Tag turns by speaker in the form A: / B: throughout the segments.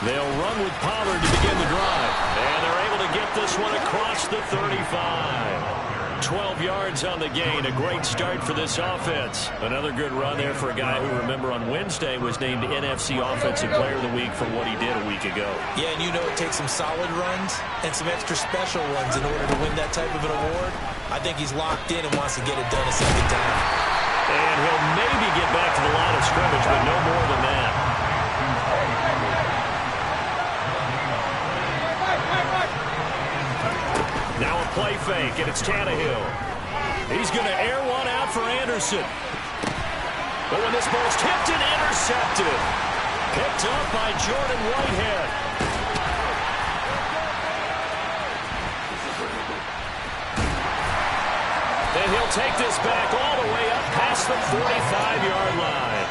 A: They'll run with Pollard to begin the drive. And they're able to get this one across the 35. 12 yards on the gain. A great start for this offense. Another good run there for a guy who, remember, on Wednesday was named NFC Offensive Player of the Week for what he did a week ago.
B: Yeah, and you know it takes some solid runs and some extra special ones in order to win that type of an award. I think he's locked in and wants to get it done a second time.
A: And he'll maybe get back to the line of scrimmage, but no more than that. Now a play fake, and it's Tannehill. He's going to air one out for Anderson. But when this ball's tipped and intercepted. Picked up by Jordan Whitehead. And he'll take this back all the way up past the 45-yard line.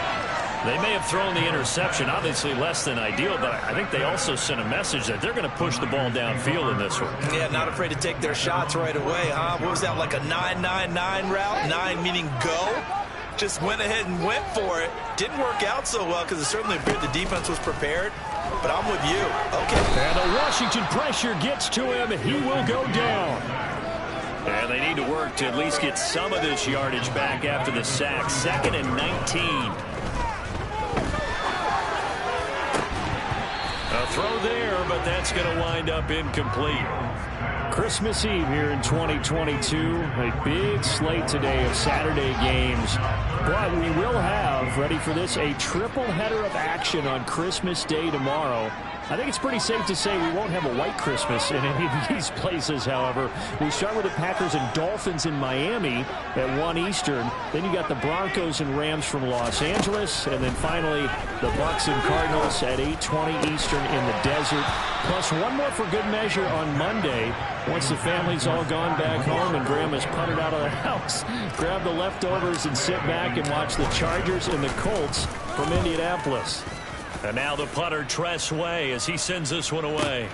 A: They may have thrown the interception, obviously less than ideal, but I think they also sent a message that they're going to push the ball downfield in this one.
B: Yeah, not afraid to take their shots right away, huh? What was that, like a 9-9-9 route? 9 meaning go? Just went ahead and went for it. Didn't work out so well because it certainly appeared the defense was prepared, but I'm with you. Okay.
A: And the Washington pressure gets to him, and he will go down. And they need to work to at least get some of this yardage back after the sack. 2nd and 19. A throw there, but that's going to wind up incomplete. Christmas Eve here in 2022. A big slate today of Saturday games. But we will have, ready for this, a triple header of action on Christmas Day tomorrow. I think it's pretty safe to say we won't have a white Christmas in any of these places, however. We start with the Packers and Dolphins in Miami at 1 Eastern. Then you got the Broncos and Rams from Los Angeles. And then finally, the Bucs and Cardinals at 8:20 Eastern in the desert. Plus one more for good measure on Monday. Once the family's all gone back home and Grandma's puttered out of the house, grab the leftovers and sit back and watch the Chargers and the Colts from Indianapolis. And now the punter, Tress Way, as he sends this one away.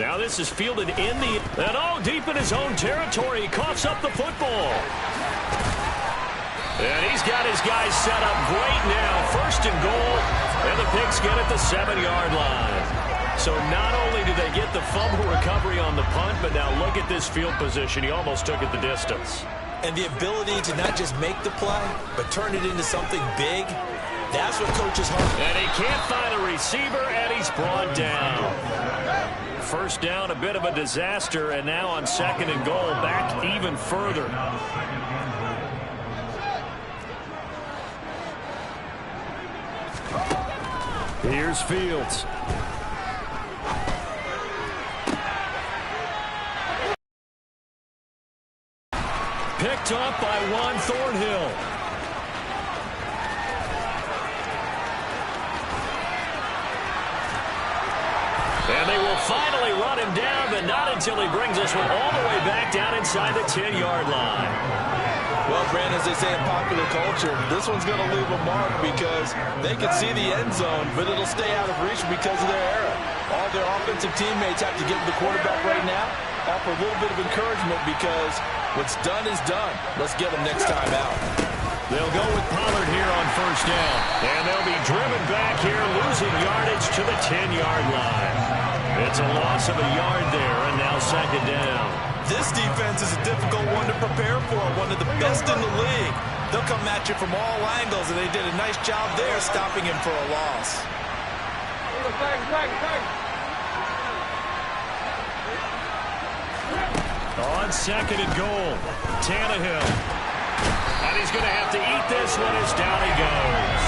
A: Now this is fielded in the... And oh, deep in his own territory, he coughs up the football. And he's got his guys set up great now. 1st and goal, and the Pigs get at the 7-yard line. So not only did they get the fumble recovery on the punt, but now look at this field position. He almost took it the distance.
B: And the ability to not just make the play, but turn it into something big, that's what coaches hope.
A: And he can't find a receiver, and he's brought down. 1st down, a bit of a disaster, and now on 2nd and goal, back even further. Here's Fields. Picked up by Juan Thornhill. And they will finally run him down, but not until he brings this one all the way back down inside the 10-yard line.
B: Well, Brandon, as they say in popular culture, this one's going to leave a mark because they can see the end zone, but it'll stay out of reach because of their error. All their offensive teammates have to get the quarterback right now, offer a little bit of encouragement because what's done is done. Let's get them next time out.
A: They'll go with Pollard here on 1st down. And they'll be driven back here, losing yardage to the 10-yard line. It's a loss of a yard there, and now 2nd down.
B: This defense is a difficult one to prepare for, one of the best in the league. They'll come at you from all angles, and they did a nice job there stopping him for a loss.
A: On 2nd and goal, Tannehill. And he's going to have to eat this one as down he goes.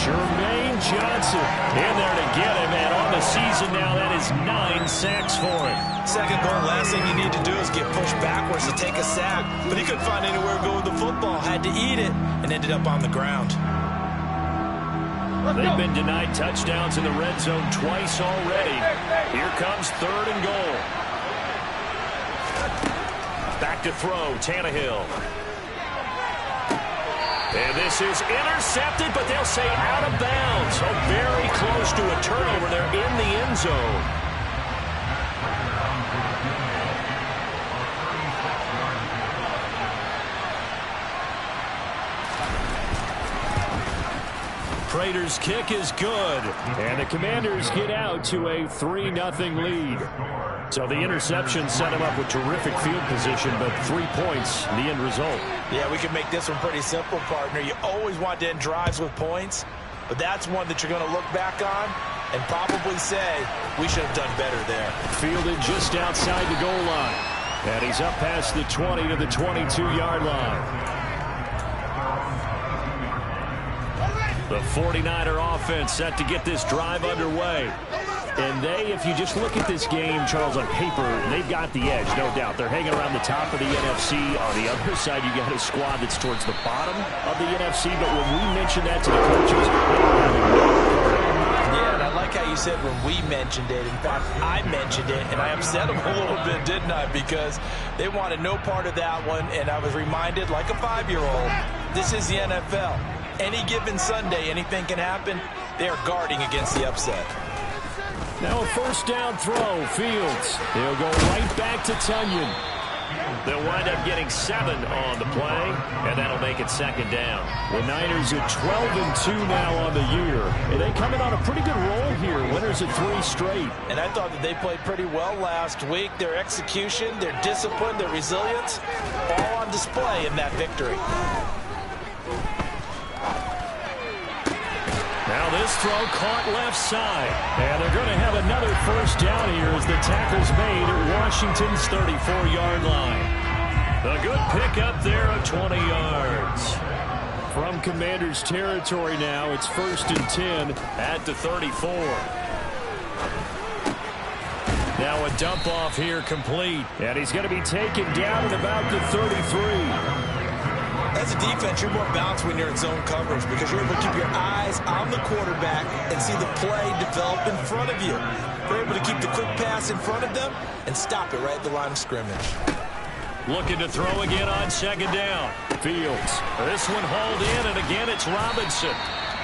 A: Jermaine Johnson in there to get him, and on the season now, that is 9 sacks for him.
B: 2nd goal, last thing you need to do is get pushed backwards to take a sack, but he couldn't find anywhere to go with the football, had to eat it, and ended up on the ground.
A: They've been denied touchdowns in the red zone twice already. Here comes 3rd and goal. Back to throw, Tannehill. And this is intercepted, but they'll say out of bounds. So very close to a turnover there in the end zone. Raiders' kick is good. And the Commanders get out to a 3-0 lead. So the interception set him up with terrific field position, but 3 points, the end result.
B: Yeah, we can make this one pretty simple, partner. You always want to end drives with points, but that's one that you're going to look back on and probably say, we should have done better there.
A: Fielded just outside the goal line. And he's up past the 20 to the 22-yard line. The 49er offense set to get this drive underway. And if you just look at this game, Charles, on paper, they've got the edge, no doubt. They're hanging around the top of the NFC. On the other side, you got a squad that's towards the bottom of the NFC. But when we mention that to the coaches,
B: yeah, and I like how you said when we mentioned it. In fact, I mentioned it, and I upset them a little bit, didn't I? Because they wanted no part of that one, and I was reminded, like a 5-year-old, this is the NFL. Any given Sunday, anything can happen. They are guarding against the upset.
A: Now a first down throw. Fields. He'll go right back to Tunyon. They'll wind up getting 7 on the play, and that'll make it second down. The Niners are 12-2 now on the year. And they come in on a pretty good roll here. Winners of 3 straight.
B: And I thought that they played pretty well last week. Their execution, their discipline, their resilience, all on display in that victory.
A: Now this throw caught left side. And they're going to have another first down here as the tackle's made at Washington's 34-yard line. A good pickup there of 20 yards. From Commanders territory now, it's 1st and 10 at the 34. Now a dump off here complete. And he's going to be taken down at about the 33.
B: As a defense, you're more balanced when you're in zone coverage because you're able to keep your eyes on the quarterback and see the play develop in front of you. You're able to keep the quick pass in front of them and stop it right at the line of scrimmage.
A: Looking to throw again on second down. Fields. This one hauled in, and again it's Robinson.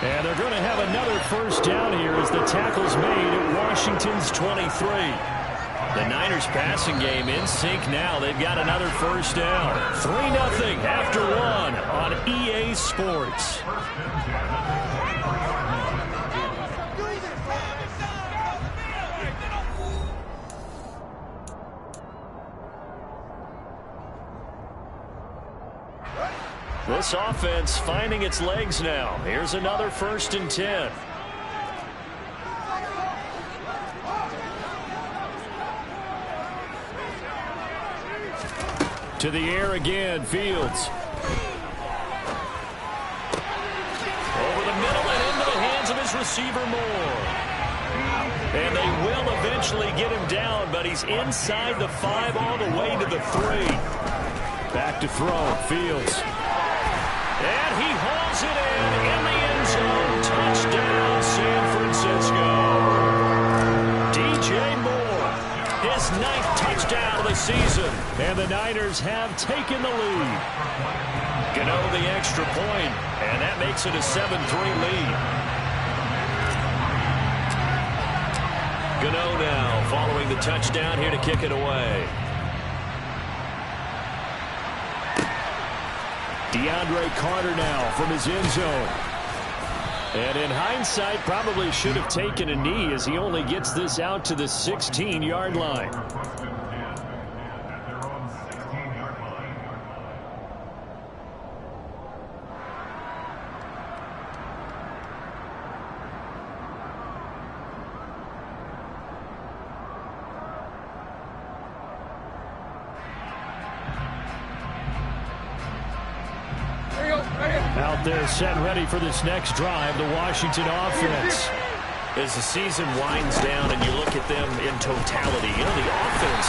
A: And they're going to have another first down here as the tackle's made at Washington's 23. The Niners passing game in sync now. They've got another first down. 3-0 after 1 on EA Sports. This offense finding its legs now. Here's another 1st and 10. To the air again, Fields. Over the middle and into the hands of his receiver Moore. And they will eventually get him down, but he's inside the 5 all the way to the 3. Back to throw, Fields. And he hauls it in the end zone. Touchdown, San Francisco. DJ Moore, his 9th touchdown of the season. And the Niners have taken the lead. Gano the extra point, and that makes it a 7-3 lead. Gano now following the touchdown here to kick it away. DeAndre Carter now from his end zone. And in hindsight, probably should have taken a knee as he only gets this out to the 16-yard line. Out there set ready for this next drive, the Washington offense. As the season winds down and you look at them in totality, you know, the offense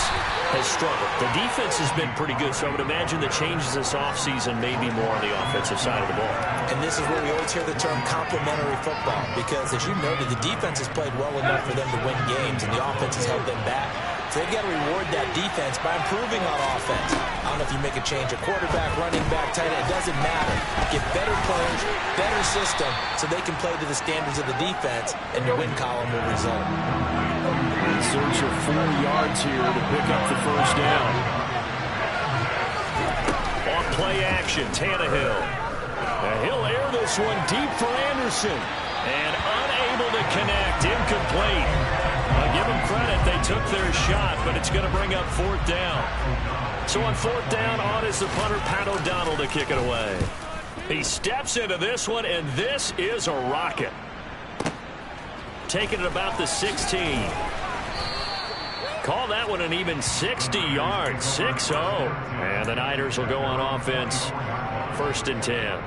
A: has struggled. The defense has been pretty good, so I would imagine the changes this offseason may be more on the offensive side of the ball.
B: And this is where we always hear the term complementary football, because as you noted, the defense has played well enough for them to win games, and the offense has held them back. So they've got to reward that defense by improving on offense. I don't know if you make a change, a quarterback, running back, tight end, it doesn't matter. Get better players, better system, so they can play to the standards of the defense, and your win column will result.
A: In search of 4 yards here to pick up the first down. On play action, Tannehill. He'll air this one deep for Anderson. And unable to connect. Incomplete. I'll give them credit. They took their shot, but it's going to bring up 4th down. So on 4th down, on is the punter, Pat O'Donnell, to kick it away. He steps into this one, and this is a rocket. Taking it about the 16. Call that one an even 60 yards. 6-0. And the Niners will go on offense. 1st and 10.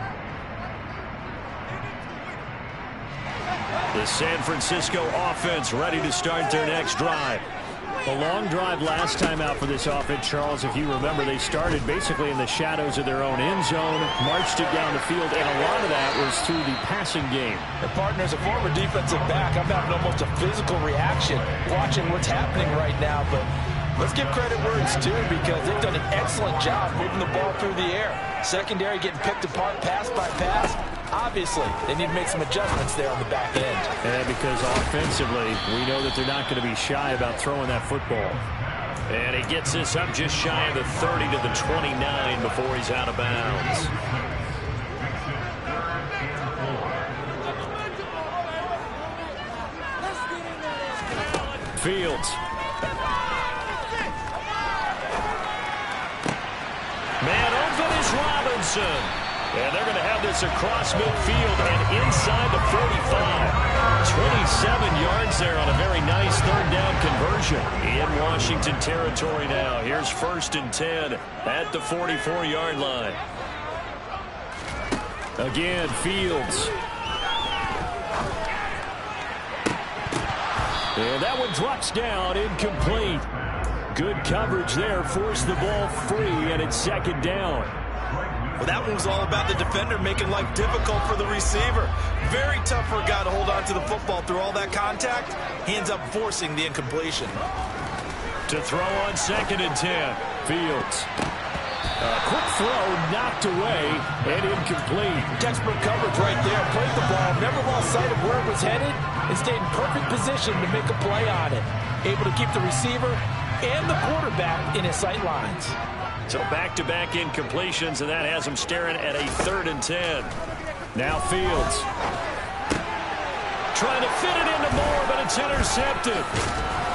A: The San Francisco offense ready to start their next drive. A long drive last time out for this offense, Charles. If you remember, they started basically in the shadows of their own end zone, marched it down the field, and a lot of that was through the passing game.
B: The partner's a former defensive back. I'm having almost a physical reaction watching what's happening right now, but let's give credit where it's due because they've done an excellent job moving the ball through the air. Secondary getting picked apart pass by pass. Obviously, they need to make some adjustments there on the back end.
A: Yeah, because offensively, we know that they're not going to be shy about throwing that football. And he gets this up just shy of the 30 to the 29 before he's out of bounds. Fields. Man open is Robinson. And they're going to have this across midfield and inside the 45. 27 yards there on a very nice 3rd down conversion. In Washington territory now. Here's 1st and 10 at the 44-yard line. Again, Fields. And that one drops down, incomplete. Good coverage there, forced the ball free, and it's 2nd down.
B: Well, that one was all about the defender making life difficult for the receiver. Very tough for a guy to hold on to the football through all that contact. He ends up forcing the incompletion.
A: To throw on 2nd and 10, Fields. A quick throw knocked away and incomplete.
B: Textbook coverage right there. Played the ball, never lost sight of where it was headed, and stayed in perfect position to make a play on it. Able to keep the receiver and the quarterback in his sight lines.
A: So back-to-back incompletions, and that has him staring at a 3rd and 10. Now Fields. Trying to fit it into Moore, but it's intercepted.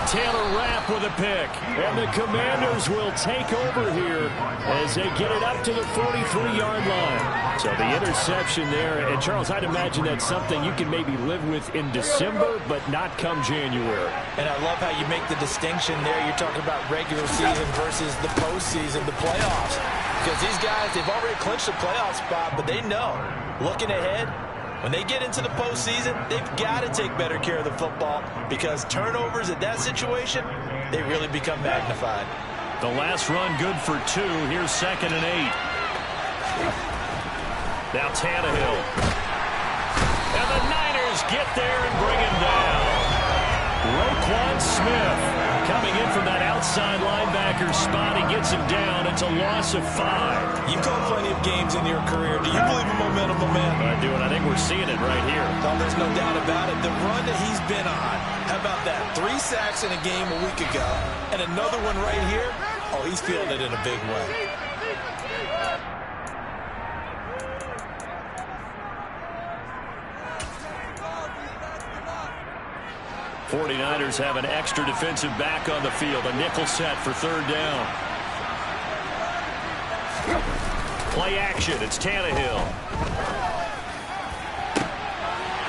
A: Taylor Rapp with a pick. And the Commanders will take over here as they get it up to the 43-yard line. So the interception there. And, Charles, I'd imagine that's something you can maybe live with in December, but not come January.
B: And I love how you make the distinction there. You're talking about regular season versus the postseason, the playoffs. Because these guys, they've already clinched a playoff spot, but they know, looking ahead, when they get into the postseason, they've got to take better care of the football because turnovers in that situation, they really become magnified.
A: The last run good for 2. Here's 2nd and 8. Now Tannehill. And the Niners get there and bring him down. Roquan Smith coming in from that outside linebacker spot. He gets him down. It's a loss of 5.
B: You've called plenty of games in your career. Do you believe in momentum, man?
A: I do, and I think we're seeing it right here.
B: Oh, there's no doubt about it. The run that he's been on, how about that? 3 sacks in a game a week ago, and another one right here. Oh, he's feeling it in a big way.
A: 49ers have an extra defensive back on the field. A nickel set for 3rd down. Play action. It's Tannehill.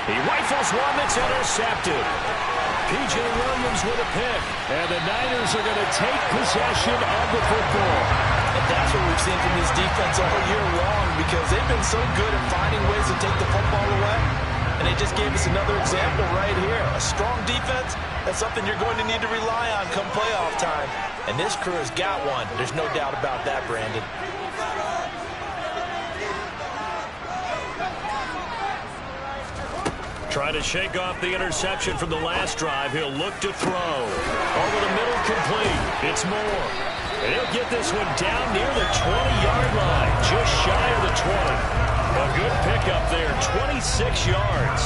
A: He rifles one that's intercepted. P.J. Williams with a pick. And the Niners are going to take possession of the football.
B: And that's what we've seen from this defense all year long because they've been so good at finding ways to take the football away. And they just gave us another example right here. A strong defense, that's something you're going to need to rely on come playoff time. And this crew has got one. There's no doubt about that, Brandon.
A: Trying to shake off the interception from the last drive. He'll look to throw. Over the middle, complete. It's Moore. And he'll get this one down near the 20-yard line. Just shy of the 20. A good pickup there, 26 yards.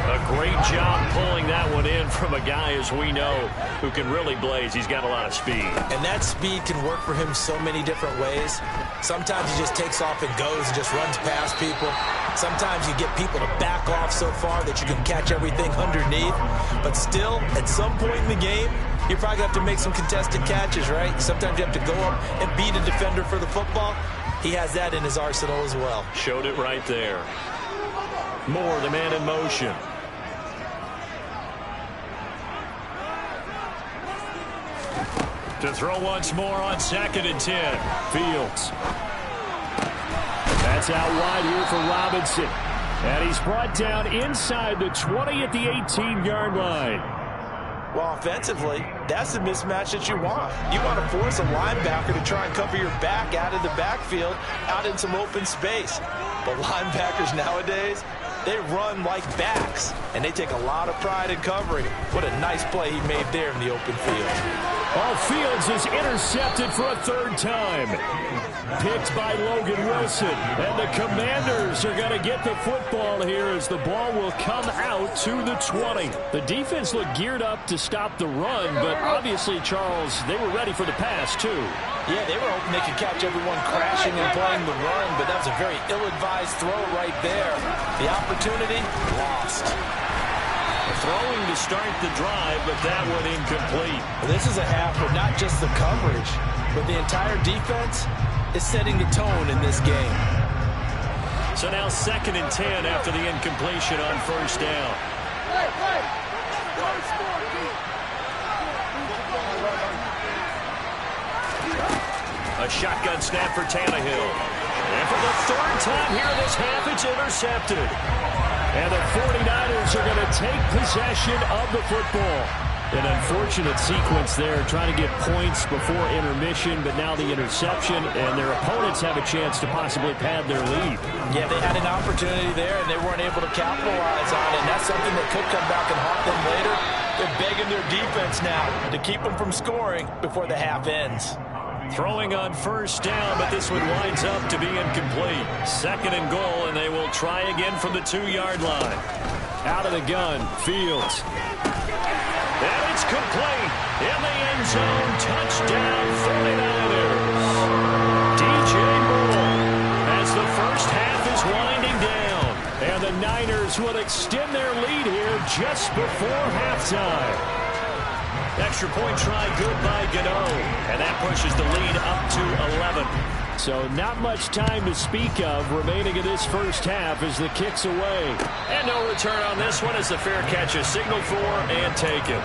A: A great job pulling that one in from a guy, as we know, who can really blaze. He's got a lot of speed.
B: And that speed can work for him so many different ways. Sometimes he just takes off and goes and just runs past people. Sometimes you get people to back off so far that you can catch everything underneath. But still, at some point in the game, you're probably going to have to make some contested catches, right? Sometimes you have to go up and beat a defender for the football. He has that in his arsenal as well.
A: Showed it right there. Moore, the man in motion. To throw once more on 2nd and 10. Fields. That's out wide here for Robinson. And he's brought down inside the 20 at the 18-yard line.
B: Well, offensively, that's the mismatch that you want. You want to force a linebacker to try and cover your back out of the backfield, out in some open space. But linebackers nowadays, they run like backs, and they take a lot of pride in covering. What a nice play he made there in the open field.
A: All Fields is intercepted for a 3rd time. Picked by Logan Wilson. And the Commanders are going to get the football here as the ball will come out to the 20. The defense looked geared up to stop the run, but obviously, Charles, they were ready for the pass, too.
B: Yeah, they were hoping they could catch everyone crashing and playing the run, but that was a very ill-advised throw right there. The opportunity, lost.
A: Throwing to start the drive, but that one incomplete.
B: This is a half where not just the coverage, but the entire defense is setting the tone in this game.
A: So now 2nd and 10 after the incompletion on 1st down. A shotgun snap for Tannehill. And for the 3rd time here in this half, it's intercepted. And the 49ers are going to take possession of the football. An unfortunate sequence there, trying to get points before intermission, but now the interception, and their opponents have a chance to possibly pad their lead.
B: Yeah, they had an opportunity there, and they weren't able to capitalize on it, and that's something that could come back and haunt them later. They're begging their defense now to keep them from scoring before the half ends.
A: Throwing on 1st down, but this one winds up to be incomplete. 2nd and goal, and they will try again from the 2-yard line. Out of the gun, Fields. And it's complete. In the end zone, touchdown 49ers. DJ Moore as the first half is winding down. And the Niners will extend their lead here just before halftime. Extra point try good by Gano, and that pushes the lead up to 11. So not much time to speak of remaining in this first half as the kick's away. And no return on this one as the fair catch is signaled for and taken.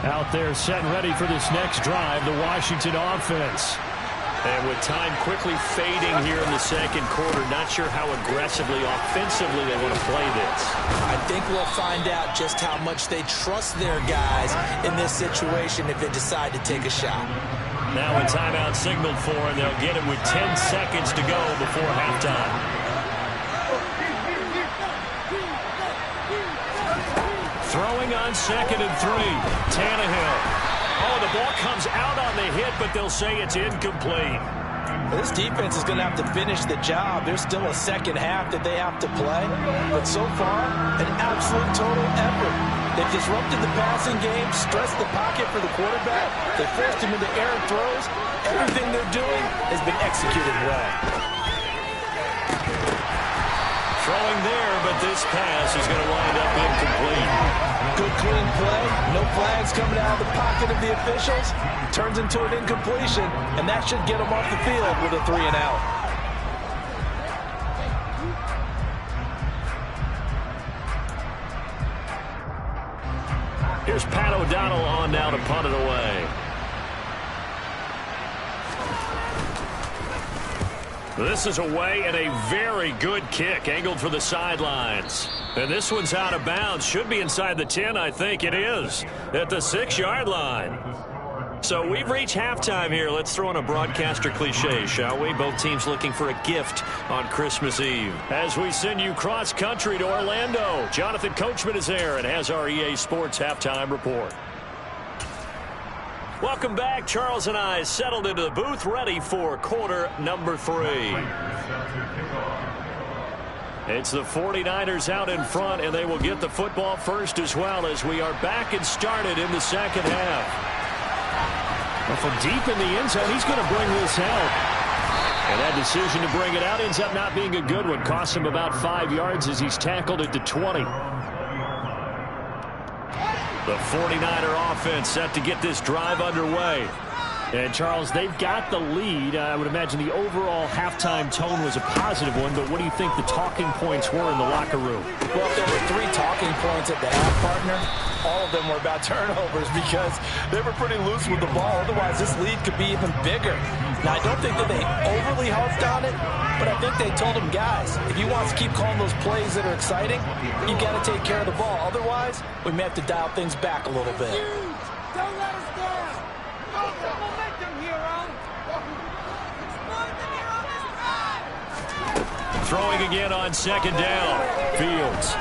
A: Out there set and ready for this next drive, the Washington offense. And with time quickly fading here in the 2nd quarter, not sure how aggressively, offensively they want to play this.
B: I think we'll find out just how much they trust their guys in this situation if they decide to take a shot.
A: Now a timeout signaled for, and they'll get it with 10 seconds to go before halftime. Throwing on 2nd and 3. Tannehill. Oh, the ball comes out on the hit, but they'll say it's incomplete.
B: This defense is going to have to finish the job. There's still a 2nd half that they have to play. But so far, an absolute total effort. They've disrupted the passing game, stressed the pocket for the quarterback. They forced him into errant throws. Everything they're doing has been executed well.
A: Throwing there, but this pass is going to wind up incomplete.
B: Good clean play. No flags coming out of the pocket of the officials. Turns into an incompletion, and that should get them off the field with a 3 and out.
A: Here's Pat O'Donnell on now to punt it away. This is away, and a very good kick angled for the sidelines. And this one's out of bounds. Should be inside the 10, I think it is. At the 6-yard line.
C: So we've reached halftime here. Let's throw in a broadcaster cliche, shall we? Both teams looking for a gift on Christmas Eve.
A: As we send you cross-country to Orlando, Jonathan Coachman is there and has our EA Sports halftime report.
C: Welcome back. Charles and I settled into the booth, ready for quarter number 3.
A: It's the 49ers out in front, and they will get the football first as well as we are back and started in the second half. Well, from deep in the end zone, he's going to bring this out. And that decision to bring it out ends up not being a good one. Cost him about 5 yards as he's tackled at the 20. The 49er offense set to get this drive underway. And, Charles, they've got the lead. I would imagine the overall halftime tone was a positive one, but what do you think the talking points were in the locker room?
D: Well, if there were 3 talking points at the half, partner, all of them were about turnovers because they were pretty loose with the ball. Otherwise, this lead could be even bigger. Now, I don't think that they overly harped on it, but I think they told them, guys, if you want to keep calling those plays that are exciting, you got to take care of the ball. Otherwise, we may have to dial things back a little bit.
E: Don't let us down. Momentum, hero.
A: Throwing again on second down. Fields.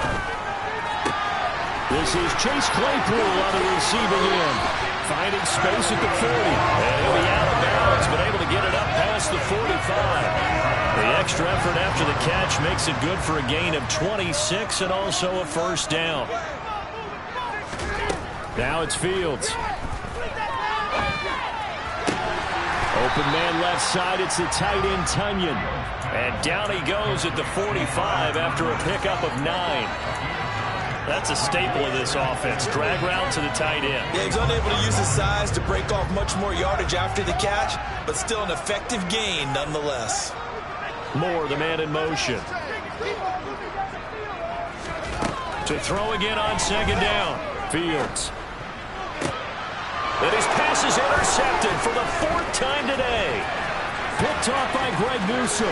A: This is Chase Claypool on the receiving end. Finding space at the 30. And he'll be out of bounds, but able to get it up past the 45. The extra effort after the catch makes it good for a gain of 26 and also a first down. Now it's Fields. Open man left side. It's the tight end, Tunyon. And down he goes at the 45 after a pickup of 9. That's a staple of this offense. Drag route to the tight end.
B: Yeah, he's unable to use his size to break off much more yardage after the catch, but still an effective gain nonetheless.
A: Moore, the man in motion. To throw again on second down. Fields. And his pass is intercepted for the 4th time today. Picked off by Greg Newsome.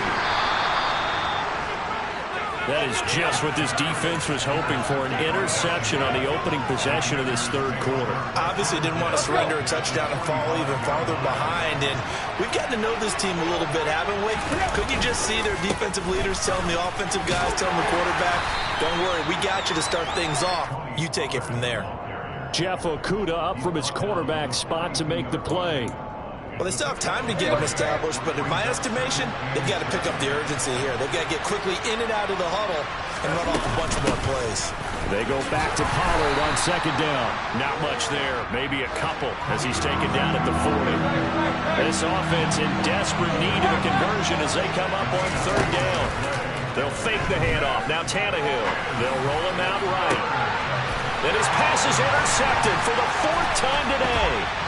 A: That is just what this defense was hoping for, an interception on the opening possession of this third quarter.
B: Obviously didn't want to surrender a touchdown and fall even farther behind, and we've gotten to know this team a little bit, haven't we? Could you just see their defensive leaders telling the offensive guys, telling the quarterback, don't worry, we got you to start things off. You take it from there.
A: Jeff Okudah up from his cornerback spot to make the play.
B: Well, they still have time to get him established, but in my estimation, they've got to pick up the urgency here. They've got to get quickly in and out of the huddle and run off a bunch more plays.
A: They go back to Pollard on second down. Not much there, maybe a couple as he's taken down at the 40. This offense in desperate need of a conversion as they come up on third down. They'll fake the handoff. Now Tannehill. They'll roll him out right. Then his pass is intercepted for the 4th time today.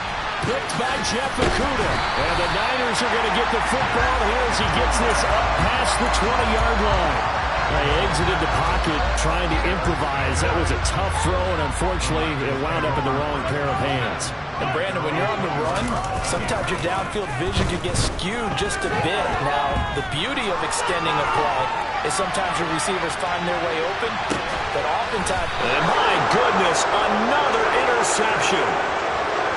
A: Picked by Jeff Okudah. And the Niners are going to get the football here as he gets this up past the 20-yard line. They exited the pocket trying to improvise. That was a tough throw, and unfortunately, it wound up in the wrong pair of hands.
D: And, Brandon, when you're on the run, sometimes your downfield vision can get skewed just a bit. Now, the beauty of extending a play is sometimes your receivers find their way open, but oftentimes...
A: And my goodness, another interception.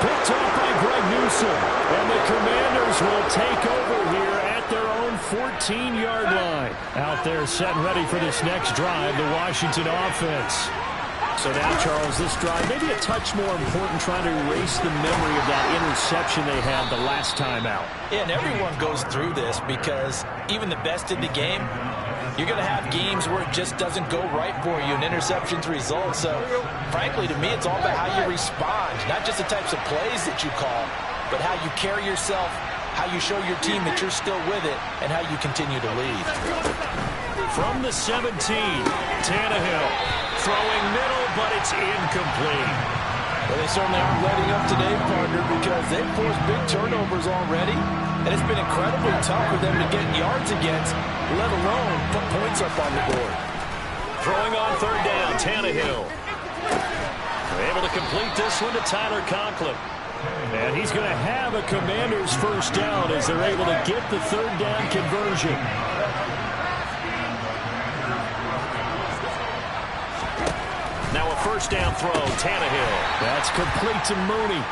A: Picked off by Greg Newsome. And the Commanders will take over here at their own 14-yard line. Out there set and ready for this next drive, the Washington offense. So now, Charles, this drive maybe a touch more important, trying to erase the memory of that interception they had the last time out.
D: Yeah, and everyone goes through this because even the best in the game, you're going to have games where it just doesn't go right for you and interceptions result. So, frankly, to me, it's all about how you respond, not just the types of plays that you call, but how you carry yourself, how you show your team that you're still with it, and how you continue to lead.
A: From the 17, Tannehill throwing middle, but it's incomplete.
D: Well, they certainly aren't letting up today, partner, because they've forced big turnovers already, and it's been incredibly tough for them to get yards against, let alone put points up on the board.
A: Throwing on third down, Tannehill. They're able to complete this one to Tyler Conklin. And he's going to have a Commanders first down as they're able to get the third down conversion. Now a first down throw, Tannehill. That's complete to Mooney.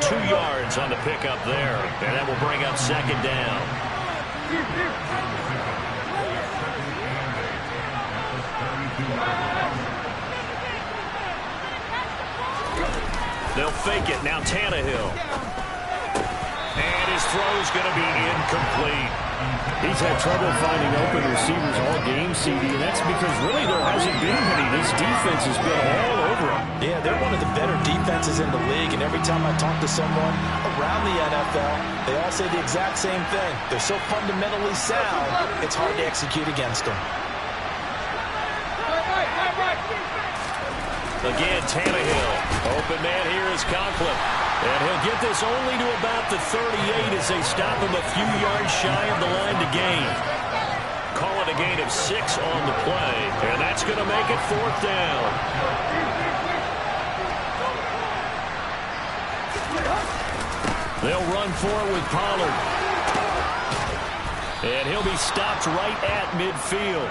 C: 2 yards on the pickup there. And that will bring up second down. They'll fake it. Now Tannehill. And his throw is going to be incomplete.
A: He's had trouble finding open receivers all game, CD, and that's because really there hasn't been any. This defense has been all over him.
D: Yeah, they're one of the better defenses in the league, and every time I talk to someone around the NFL, they all say the exact same thing. They're so fundamentally sound, it's hard to execute against them.
C: Again, Tannehill. Open man here is Conklin. And he'll get this only to about the 38 as they stop him a few yards shy of the line to gain. Call it a gain of 6 on the play. And that's going to make it 4th down. They'll run for it with Pollard. And he'll be stopped right at midfield.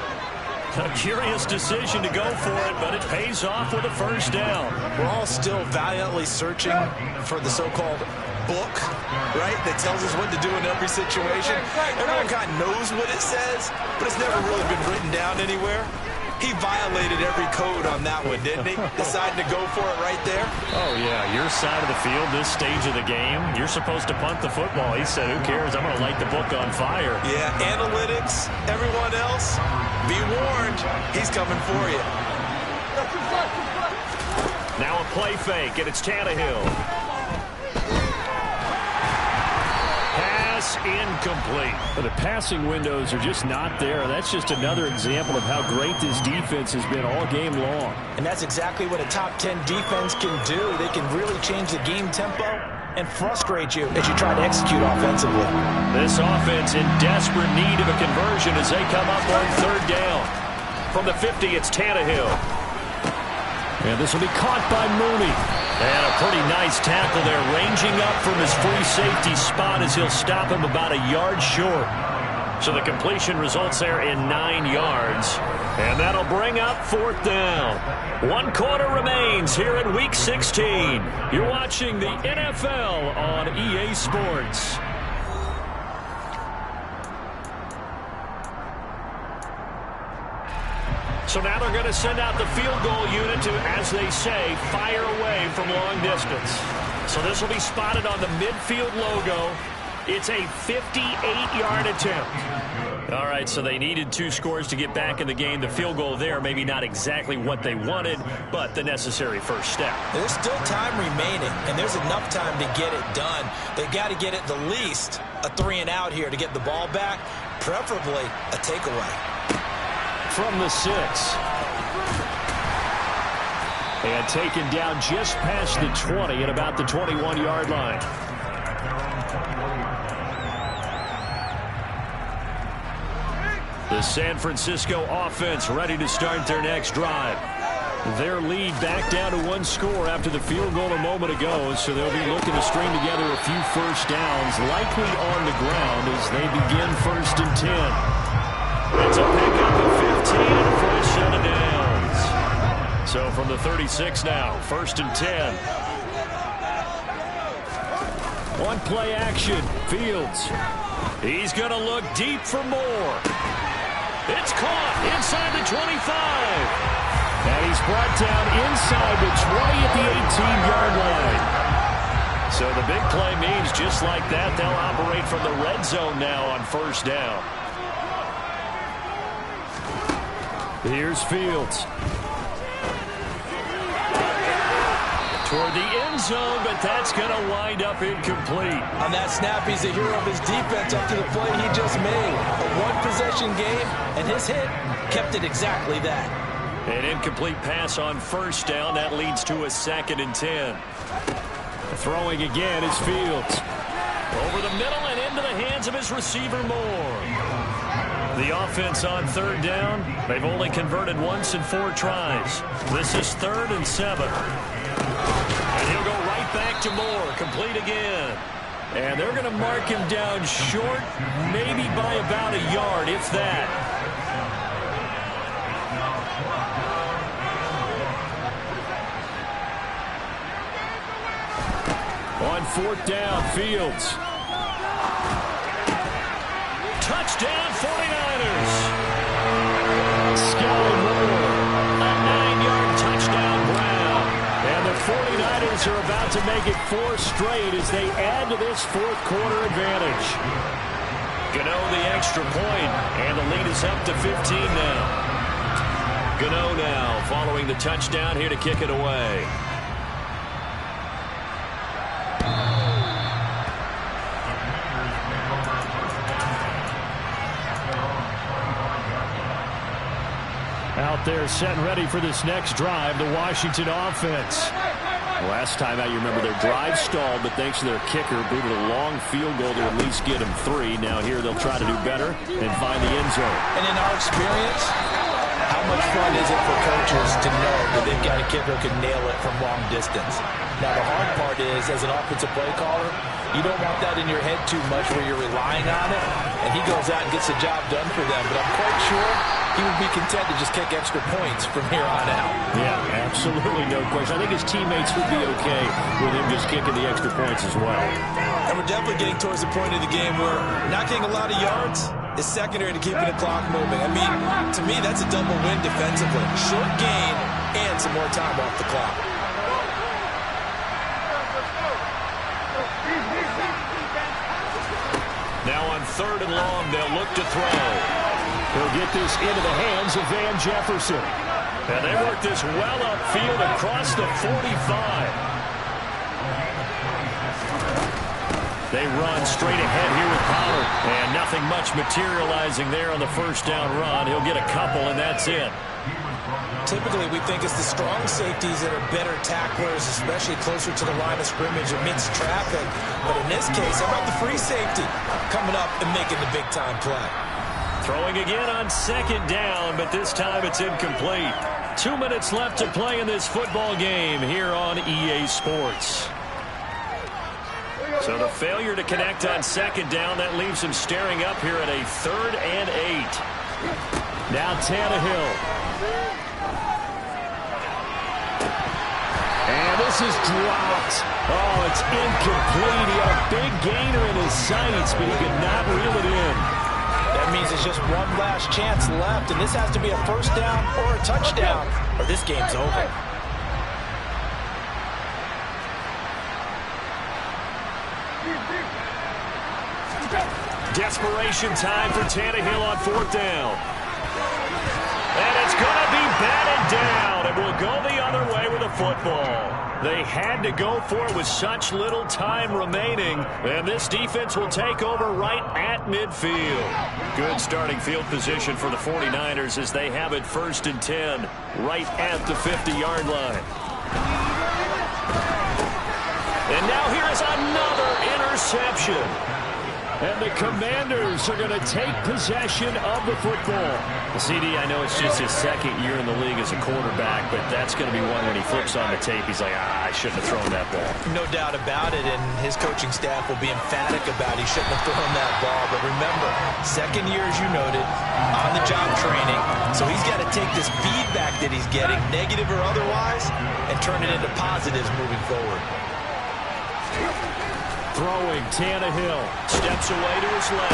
C: A curious decision to go for it, but it pays off with a first down.
D: We're all still valiantly searching for the so-called book, right, that tells us what to do in every situation. Everyone kind of knows what it says, but it's never really been written down anywhere. He violated every code on that one, didn't he? Deciding to go for it right there.
C: Oh, yeah, your side of the field, this stage of the game, you're supposed to punt the football. He said, who cares? I'm going to light the book on fire.
B: Yeah, analytics, everyone else, be warned, he's coming for you.
C: Now a play fake, and it's Tannehill. Pass incomplete.
A: But the passing windows are just not there. That's just another example of how great this defense has been all game long.
D: And that's exactly what a top 10 defense can do. They can really change the game tempo and frustrate you as you try to execute offensively.
C: This offense in desperate need of a conversion as they come up on 3rd down. From the 50, it's Tannehill.
A: And this will be caught by Mooney.
C: And a pretty nice tackle there, ranging up from his free safety spot as he'll stop him about a yard short. So the completion results there in 9 yards. And that'll bring up 4th down. 1 quarter remains here in Week 16. You're watching the NFL on EA Sports. So now they're going to send out the field goal unit to, as they say, fire away from long distance. So this will be spotted on the midfield logo. It's a 58-yard attempt. All right, so they needed 2 scores to get back in the game. The field goal there, maybe not exactly what they wanted, but the necessary first step.
D: There's still time remaining, and there's enough time to get it done. They've got to get at the least a 3-and-out here to get the ball back, preferably a takeaway.
A: From the 6. And taken down just past the 20 at about the 21-yard line. The San Francisco offense ready to start their next drive. Their lead back down to 1 score after the field goal a moment ago, so they'll be looking to string together a few first downs, likely on the ground as they begin 1st and 10. It's a pickup of 15 and a full set of downs. So from the 36 now, 1st and 10. One play action, Fields. He's going to look deep for more. It's caught inside the 25. And he's brought down inside the 20 at the 18-yard line. So the big play means just like that, they'll operate from the red zone now on 1st down. Here's Fields. Toward the end zone, but that's going to wind up incomplete.
D: On that snap, he's a hero of his defense up to the play he just made. A one-possession game, and his hit kept it exactly that.
C: An incomplete pass on 1st down. That leads to a 2nd and 10.
A: Throwing again is Fields.
C: Over the middle and into the hands of his receiver Moore. The offense on 3rd down, they've only converted once in 4 tries. This is 3rd and 7. And he'll go right back to Moore, complete again.
A: And they're going to mark him down short, maybe by about a yard, if that. On 4th down. Fields. Touchdown 49ers. Sky Moore. A 9-yard touchdown Brown. And the 49ers are about to make it 4 straight as they add to this 4th quarter advantage. Gano the extra point, and the lead is up to 15 now. Gano now following the touchdown here to kick it away. Out there set and ready for this next drive, the Washington offense. Last time out, you remember their drive stalled, but thanks to their kicker, booted a long field goal to at least get them 3. Now here they'll try to do better and find the end zone.
D: And in our experience, how much fun is it for coaches to know that they've got a kicker who can nail it from long distance? Now the hard part is, as an offensive play caller, you don't want that in your head too much where you're relying on it, and he goes out and gets the job done for them. But I'm quite sure he would be content to just kick extra points from here on out.
A: Yeah, absolutely no question. I think his teammates would be okay with him just kicking the extra points as well.
B: And we're definitely getting towards the point of the game where not getting a lot of yards is secondary to keeping the clock moving. I mean, to me, that's a double win defensively. Short gain and some more time off the clock.
C: Now on 3rd and long, they'll look to throw.
A: He'll get this into the hands of Van Jefferson.
C: And they work this well upfield across the 45. They run straight ahead here with Pollard. And nothing much materializing there on the 1st down run. He'll get a couple, and that's it.
D: Typically, we think it's the strong safeties that are better tacklers, especially closer to the line of scrimmage amidst traffic. But in this case, how about the free safety coming up and making the big-time play?
C: Throwing again on 2nd down, but this time it's incomplete. 2 minutes left to play in this football game here on EA Sports. So the failure to connect on 2nd down, that leaves him staring up here at a 3rd and 8.
A: Now Tannehill. And this is dropped. Oh, it's incomplete. He had a big gainer in his sights, but he could not reel it in.
D: That means it's just one last chance left, and this has to be a 1st down or a touchdown, or this game's over.
C: Desperation time for Tannehill on 4th down. And it's going to be batted down. It will go the other way with a football. They had to go for it with such little time remaining. And this defense will take over right at midfield. Good starting field position for the 49ers as they have it 1st and 10 right at the 50-yard line. And now here is another interception. And the Commanders are going to take possession of the football. CD, I know it's just his 2nd year in the league as a quarterback, but that's going to be one when he flips on the tape. He's like, I shouldn't have thrown that ball.
D: No doubt about it, and his coaching staff will be emphatic about he shouldn't have thrown that ball. But remember, 2nd year, as you noted, on-the-job training. So he's got to take this feedback that he's getting, negative or otherwise, and turn it into positives moving forward.
A: Throwing, Tannehill.
C: Steps away to his left.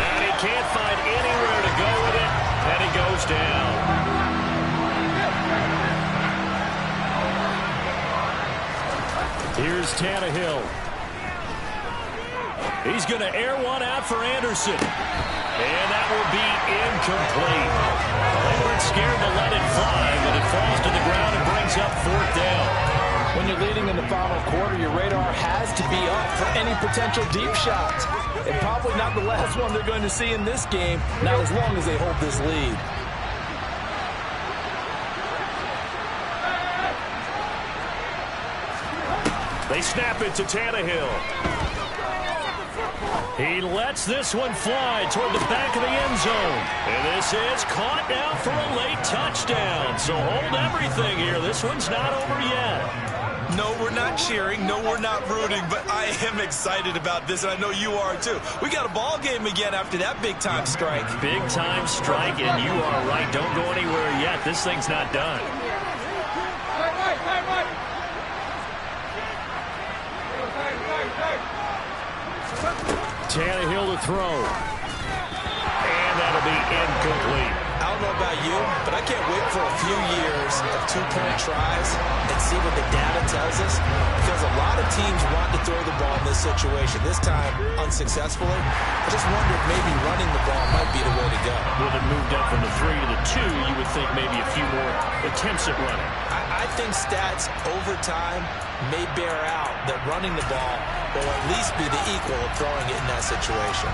C: And he can't find anywhere to go with it. And he goes down.
A: Here's Tannehill.
C: He's going to air one out for Anderson. And that will be incomplete. They weren't scared to let it fly, but it falls to the ground and brings up 4th down.
D: When you're leading in the final quarter, your radar has to be up for any potential deep shots. And probably not the last one they're going to see in this game, not as long as they hold this lead.
C: They snap it to Tannehill. He lets this one fly toward the back of the end zone. And this is caught now for a late touchdown. So hold everything here. This one's not over yet.
B: No, we're not cheering. No, we're not rooting. But I am excited about this, and I know you are too. We got a ball game again after that big-time strike.
C: Big-time strike, and you are right. Don't go anywhere yet. This thing's not done.
A: Tannehill to throw. And that'll be incomplete.
D: I don't know about you, but I can't wait for a few years of two-point tries and see what the data tells us, because a lot of teams want to throw the ball in this situation, this time unsuccessfully. I just wonder if maybe running the ball might be the way to go.
C: With it moved up from the 3 to the 2, you would think maybe a few more attempts at running.
D: I think stats over time may bear out that running the ball will at least be the equal of throwing it in that situation.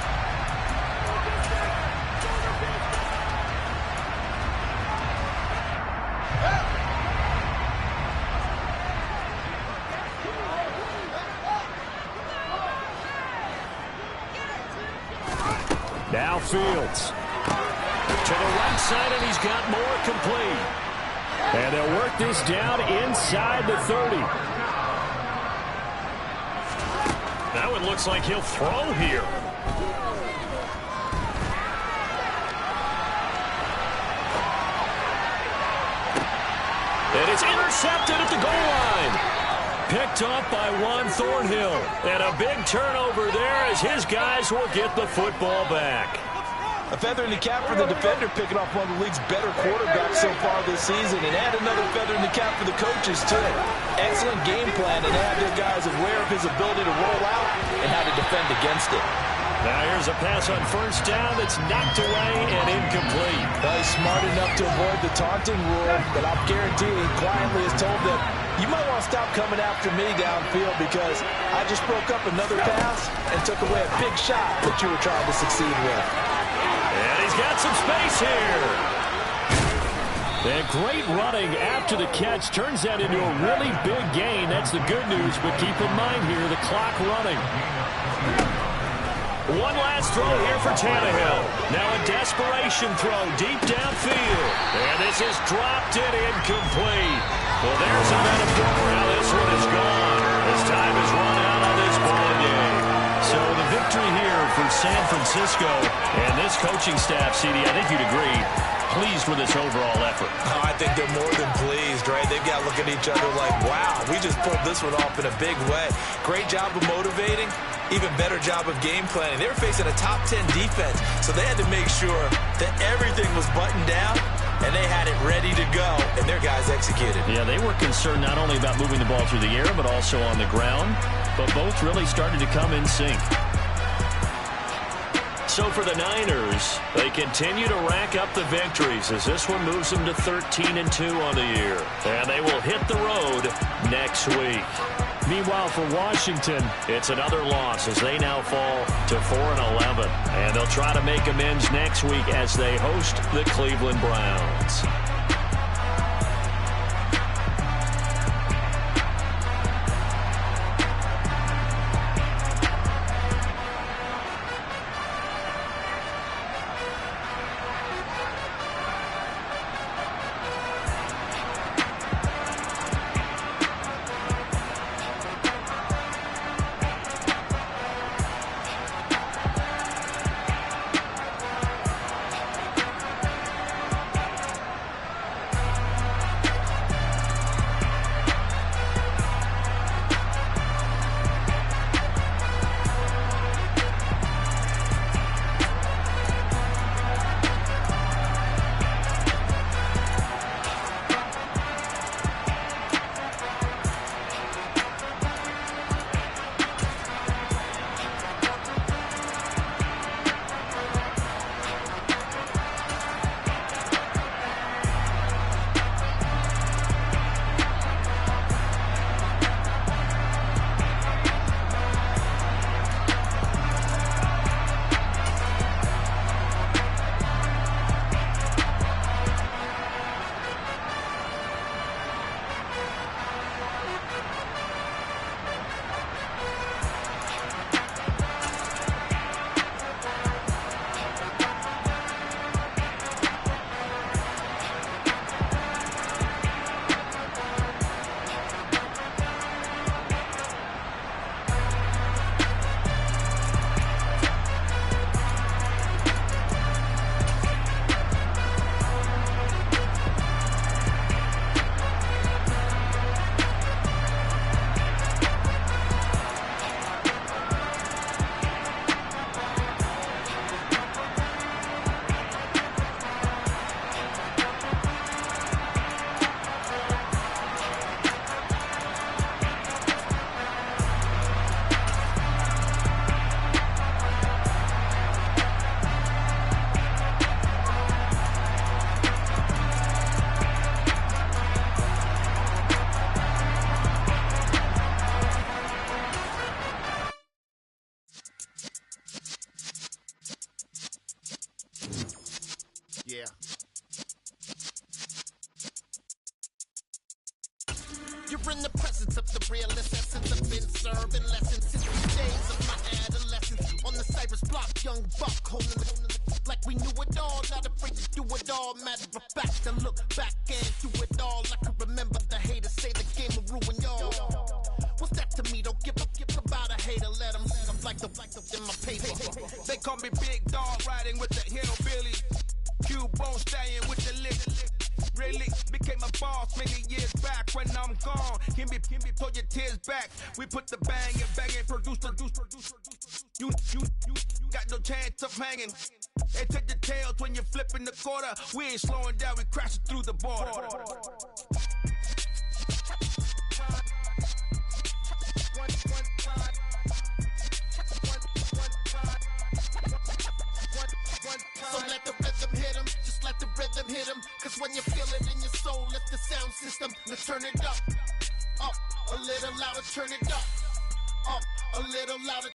A: Now Fields. To the right side, and he's got more complete. And they'll work this down inside the 30.
C: Now it looks like he'll throw here.
A: And it's intercepted at the goal line. Picked up by Juan Thornhill. And a big turnover there as his guys will get the football back.
B: A feather in the cap for the defender, picking off one of the league's better quarterbacks so far this season, and add another feather in the cap for the coaches, too. Excellent game plan, and have their guys aware of his ability to roll out and how to defend against it.
A: Now here's a pass on first down that's knocked away and incomplete.
B: Well, he's smart enough to avoid the taunting rule, but I'm guaranteeing he quietly has told them, you might want to stop coming after me downfield because I just broke up another pass and took away a big shot that you were trying to succeed with.
A: And he's got some space here. And great running after the catch turns that into a really big gain. That's the good news, but keep in mind here the clock running. One last throw here for Tannehill. Now a desperation throw deep downfield. And this is dropped and incomplete. Well, there's a metaphor for how this one is gone. As time has run out on this ball game. So the victory here for San Francisco. And this coaching staff, CD, I think you'd agree, pleased with this overall effort.
D: Oh, I think they're more than pleased, right? They've got to look at each other like, wow, we just pulled this one off in a big way. Great job of motivating. Even better job of game planning. They were facing a top 10 defense, so they had to make sure that everything was buttoned down, and they had it ready to go, and their guys executed.
C: Yeah, they were concerned not only about moving the ball through the air, but also on the ground, but both really started to come in sync. So for the Niners, they continue to rack up the victories as this one moves them to 13-2 on the year. And they will hit the road next week. Meanwhile, for Washington, it's another loss as they now fall to 4-11. And they'll try to make amends next week as they host the Cleveland Browns.
F: Yeah. You're in the presence of the realest essence. I've been serving lessons since the days of my adolescence. On the Cypress block, young buck holding it like we knew it all. Not afraid to do it all. Matter of fact, I look back and do it all. I can remember the haters say the game will ruin y'all. What's that to me? Don't give about a hater. Let them like the in my paper.
G: They call me Big Dog, riding with the hillbilly. Q-Bone stallion with the lick. Really became a boss many years back. When I'm gone, can be pull your tears back. We put the bang and produce. You got no chance of hanging. They take the tails when you're flipping the quarter. We ain't slowing down, we crashing through the border.
F: So let the rhythm hit him, just let the rhythm hit him. Cause when you feel it in your soul, lift the sound system. Let's turn it up a little louder, turn it up a little louder.